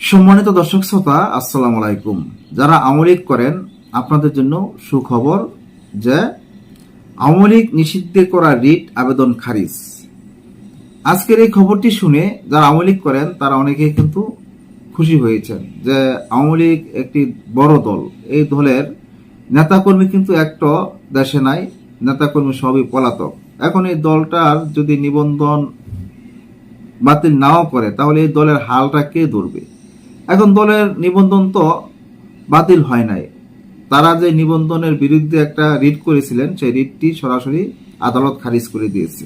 সম্মানিত দর্শক শ্রোতা, আসসালামু আলাইকুম। যারা আওয়ামী লীগ করেন আপনাদের জন্য সুখবর যে আওয়ামী লীগ নিষিদ্ধ করা রিট আবেদন খারিজ। আজকের এই খবরটি শুনে যারা আওয়ামী লীগ করেন তারা অনেকেই কিন্তু খুশি হয়েছেন যে আওয়ামী লীগ একটি বড় দল, এই দলের নেতাকর্মী কিন্তু একটা দেশে নাই, নেতাকর্মী সবই পলাতক। এখন এই দলটার যদি নিবন্ধন বাতিল নাও করে তাহলে এই দলের হালটা কে ধরবে? এখন দলের নিবন্ধন তো বাতিল হয় নাই, তারা যে নিবন্ধনের বিরুদ্ধে একটা রিট করেছিলেন সেই রিটটি সরাসরি আদালত খারিজ করে দিয়েছে।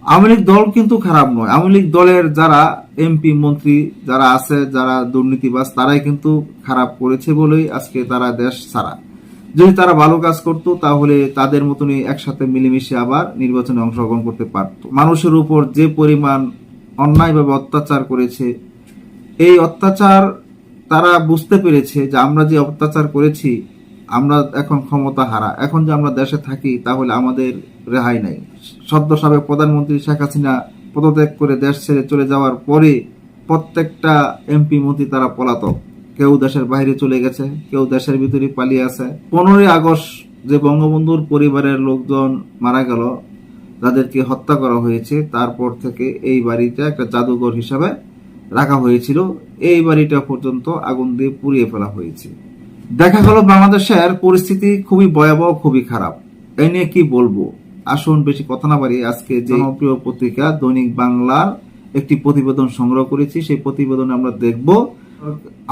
আওয়ামী লীগ দল কিন্তু খারাপ নয়, আওয়ামী লীগ দলের যারা এমপি মন্ত্রী যারা আছে, যারা দুর্নীতিবাজ, তারাই কিন্তু খারাপ করেছে বলেই আজকে তারা দেশ ছাড়া। যদি তারা ভালো কাজ করতো তাহলে তাদের মতনই একসাথে মিলেমিশে আবার নির্বাচনে অংশগ্রহণ করতে পারত। মানুষের উপর যে পরিমাণ অন্যায়ভাবে অত্যাচার করেছে, এই অত্যাচার তারা বুঝতে পেরেছে যে আমরা যে অত্যাচার করেছি, আমরা এখন ক্ষমতা হারা, এখন যে আমরা দেশে থাকি তাহলে আমাদের রেহাই নাই। সদ্য সাবেক প্রধানমন্ত্রী শেখ হাসিনা পদত্যাগ করে দেশ ছেড়ে চলে যাওয়ার পরে প্রত্যেকটা এমপি মন্ত্রী তারা পলাতক, কেউ দেশের বাইরে চলে গেছে, কেউ দেশের ভিতরে পালিয়ে আছে। 15ই আগস্ট যে বঙ্গবন্ধুর পরিবারের লোকজন মারা গেল, যাদেরকে হত্যা করা হয়েছে, তারপর থেকে এই বাড়িটা একটা জাদুঘর হিসাবে রাখা হয়েছিল, এই বাড়িটা পর্যন্ত আগুন দিয়ে পুড়িয়ে ফেলা হয়েছে। দেখা গেল বাংলাদেশের পরিস্থিতি খুবই ভয়াবহ, খুবই খারাপ। এই নিয়ে কি বলবো, আসুন বেশি কথা না বাড়িয়ে আজকে যে জনপ্রিয় পত্রিকা দৈনিক বাংলার একটি প্রতিবেদন সংগ্রহ করেছি, সেই প্রতিবেদনে আমরা দেখব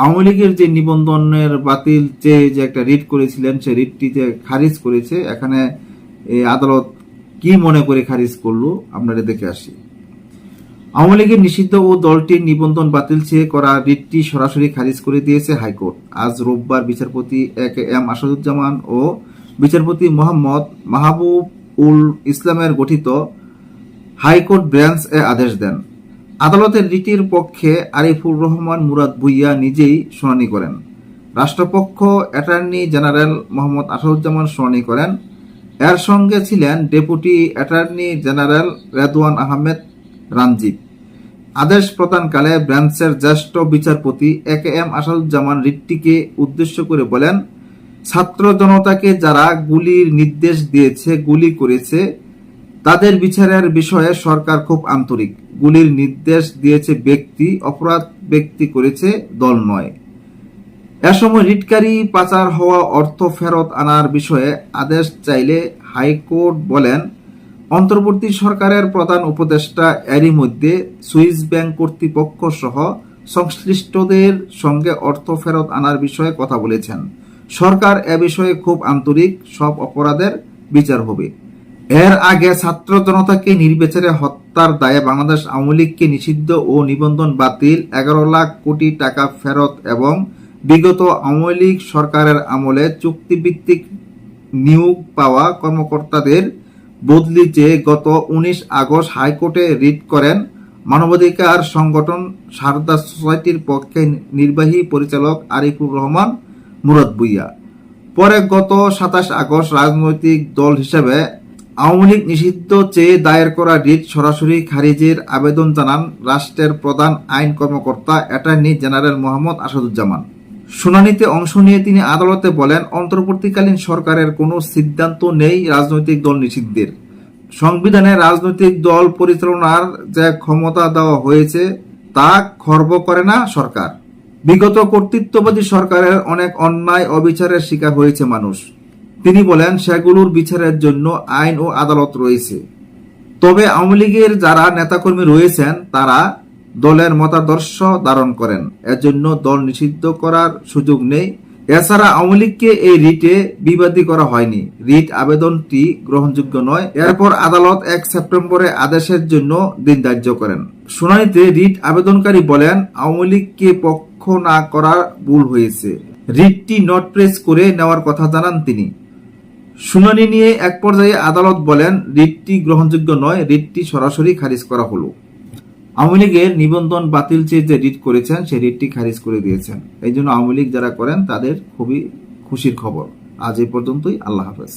আওয়ামী লীগের যে নিবন্ধনের বাতিল যে একটা রিট করেছিলেন সেই রিটটি যে খারিজ করেছে, এখানে আদালত কি মনে করে খারিজ করলো আপনারা দেখে আসি। আওয়ামী লীগের নিষিদ্ধ ও দলটির নিবন্ধন বাতিল চেয়ে করা রিটটি সরাসরি খারিজ করে দিয়েছে হাইকোর্ট। আজ রোববার বিচারপতি এ.কে.এম. আসাদুজ্জামান ও বিচারপতি মোহাম্মদ মাহবুব উল ইসলামের গঠিত হাইকোর্ট বেঞ্চ এ আদেশ দেন। আদালতের রিটের পক্ষে আরিফুর রহমান মুরাদ ভুইয়া নিজেই শুনানি করেন। রাষ্ট্রপক্ষ অ্যাটর্নি জেনারেল মোহাম্মদ আসাদুজ্জামান শুনানি করেন। এর সঙ্গে ছিলেন deputy attorney general Redwan Ahmed Ranjib. আদেশ প্রদানকালে বেঞ্চের জ্যেষ্ঠ বিচারপতি এ.কে.এম. আসাদুজ্জামান রিটটিকে উদ্দেশ্য করে বলেন, ছাত্র জনতাকে যারা গুলির নির্দেশ দিয়েছে, গুলি করেছে, তাদের বিচারের বিষয়ে সরকার খুব আন্তরিক। গুলির নির্দেশ দিয়েছে ব্যক্তি, অপরাধ ব্যক্তি করেছে, দল নয়। এ সময় রিটকারী পাচার হওয়া অর্থ ফেরত আনার বিষয়ে আদেশ চাইলে হাইকোর্ট বলেন, অন্তর্বর্তী সরকারের প্রধান উপদেষ্টা এরই মধ্যে সুইস ব্যাংক কর্তৃপক্ষ সহ সংশ্লিষ্টদের সঙ্গে অর্থ ফেরত আনার বিষয়ে কথা বলেছেন। সরকার এ বিষয়ে খুব আন্তরিক, সব অপরাধের বিচার হবে। এর আগে ছাত্র জনতাকে নির্বিচারে হত্যার দায়ে বাংলাদেশ আওয়ামী লীগকে নিষিদ্ধ ও নিবন্ধন বাতিল, 11 লাখ কোটি টাকা ফেরত এবং বিগত আওয়ামী লীগ সরকারের আমলে চুক্তিভিত্তিক নিয়োগ পাওয়া কর্মকর্তাদের বদলি চেয়ে গত 19 আগস্ট হাইকোর্টে রিট করেন মানবাধিকার সংগঠন সারদা সোসাইটির পক্ষে নির্বাহী পরিচালক আরিফুর রহমান মুরাদ ভুইয়া। পরে গত 27 আগস্ট রাজনৈতিক দল হিসেবে আওয়ামী লীগ নিষিদ্ধ চেয়ে দায়ের করা রিট সরাসরি খারিজের আবেদন জানান রাষ্ট্রের প্রধান আইন কর্মকর্তা অ্যাটর্নি জেনারেল মোহাম্মদ আসাদুজ্জামান। শুনানিতে অংশ নিয়ে তিনি আদালতে বলেন, অন্তর্বর্তীকালীন সরকারের কোনো সিদ্ধান্ত নেই রাজনৈতিক দল নিষিদ্ধের। সংবিধানে রাজনৈতিক দল পরিচালনার যে ক্ষমতা দেওয়া হয়েছে তা খর্ব করে না সরকার। বিগত কর্তৃত্ববাদী সরকারের অনেক অন্যায় অবিচারের শিকার হয়েছে মানুষ। তিনি বলেন, সেগুলোর বিচারের জন্য আইন ও আদালত রয়েছে। তবে আওয়ামী লীগের যারা নেতাকর্মী রয়েছেন তারা দলের মতাদর্শ ধারণ করেন, এজন্য দল নিষিদ্ধ করার সুযোগ নেই। এছাড়া আওয়ামী লীগকে এই রিটে বিবাদী করা হয়নি, রিট আবেদনটি গ্রহণযোগ্য নয়। এরপর আদালত 1 সেপ্টেম্বরে আদেশের জন্য দিন ধার্য করেন। শুনানিতে রিট আবেদনকারী বলেন, আওয়ামী লীগকে পক্ষ না করার ভুল হয়েছে, রিটটি নট প্রেস করে নেওয়ার কথা জানান তিনি। শুনানি নিয়ে এক পর্যায়ে আদালত বলেন, রিটটি গ্রহণযোগ্য নয়, রিটটি সরাসরি খারিজ করা হলো। আওয়ামী লীগের নিবন্ধন বাতিল চেয়ে যে রিট করেছেন সেই রিটটি খারিজ করে দিয়েছেন। এই জন্য আওয়ামী লীগ যারা করেন তাদের খুবই খুশির খবর। আজ এই পর্যন্তই। আল্লাহ হাফেজ।